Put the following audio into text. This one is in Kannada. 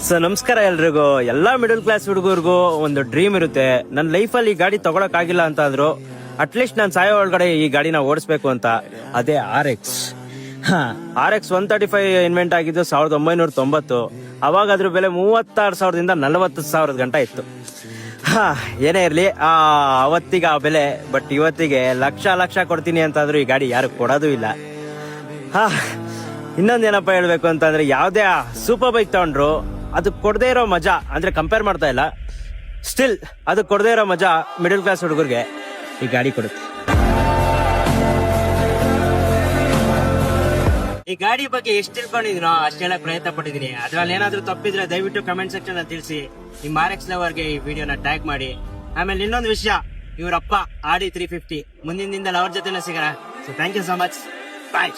ಸೊ ನಮಸ್ಕಾರ ಎಲ್ರಿಗೂ. ಎಲ್ಲಾ ಮಿಡಲ್ ಕ್ಲಾಸ್ ಹುಡುಗರಿಗೂ ಒಂದು ಡ್ರೀಮ್ ಇರುತ್ತೆ. ನನ್ನ ಲೈಫಲ್ಲಿ ಈ ಗಾಡಿ ತಗೊಳಕ್ ಆಗಿಲ್ಲ ಅಂತ ಅಂದ್ರು ಅಟ್ಲೀಸ್ಟ್ ನಾನು ಸಾಯೋ ಒಳಗಡೆ ಈ ಗಾಡಿನ ಓಡಿಸ್ಬೇಕು ಅಂತ. ಅದೇ RX. RX 135 ಇನ್ವೆಂಟ್ ಆಗಿದ್ದು 1990. ಅವಾಗ ಅದ್ರ ಬೆಲೆ 36,000ದಿಂದ 40,000 ಗಂಟ ಇತ್ತು. ಏನೇ ಇರ್ಲಿ, ಅವತ್ತಿಗೆ ಆ ಬೆಲೆ. ಬಟ್ ಇವತ್ತಿಗೆ ಲಕ್ಷ ಕೊಡ್ತೀನಿ ಅಂತಂದ್ರು ಈ ಗಾಡಿ ಯಾರು ಕೊಡೋದು ಇಲ್ಲ. ಇನ್ನೊಂದೇನಪ್ಪ ಹೇಳ್ಬೇಕು ಅಂತಂದ್ರೆ, ಯಾವ್ದೇ ಸೂಪರ್ ಬೈಕ್ ತಗೊಂಡ್ರು ಅದು ಕೊಡದೇ ಇರೋ ಮಜಾ, ಅಂದ್ರೆ ಕಂಪೇರ್ ಮಾಡ್ತಾ ಇಲ್ಲ, ಸ್ಟಿಲ್ ಅದು ಕೊಡದೇ ಇರೋ ಮಜಾ ಮಿಡಲ್ ಕ್ಲಾಸ್ ಹುಡುಗರಿಗೆ ಈ ಗಾಡಿ ಕೊಡುತ್ತೆ. ಈ ಗಾಡಿ ಬಗ್ಗೆ ಎಷ್ಟು ತಿಳ್ಕೊಂಡಿದ್ದೀನೋ ಅಷ್ಟೆಲ್ಲ ಪ್ರಯತ್ನ ಪಟ್ಟಿದ್ದೀನಿ. ಅದ್ರಲ್ಲಿ ಏನಾದ್ರೂ ತಪ್ಪಿದ್ರೆ ದಯವಿಟ್ಟು ಕಮೆಂಟ್ ಸೆಕ್ಷನ್ ಅಲ್ಲಿ ತಿಳಿಸಿ. ನಿಮ್ಮ RX ಲವರ್ಗೆ ಈ ವಿಡಿಯೋನ ಟ್ಯಾಗ್ ಮಾಡಿ. ಆಮೇಲೆ ಇನ್ನೊಂದು ವಿಷಯ, ಇವರಪ್ಪ Audi 350 ಮುಂದಿನ ದಿನದಲ್ಲಿ ಅವ್ರ ಜೊತೆನೇ ಸಿಗೋಣ. So thank you so much. Bye.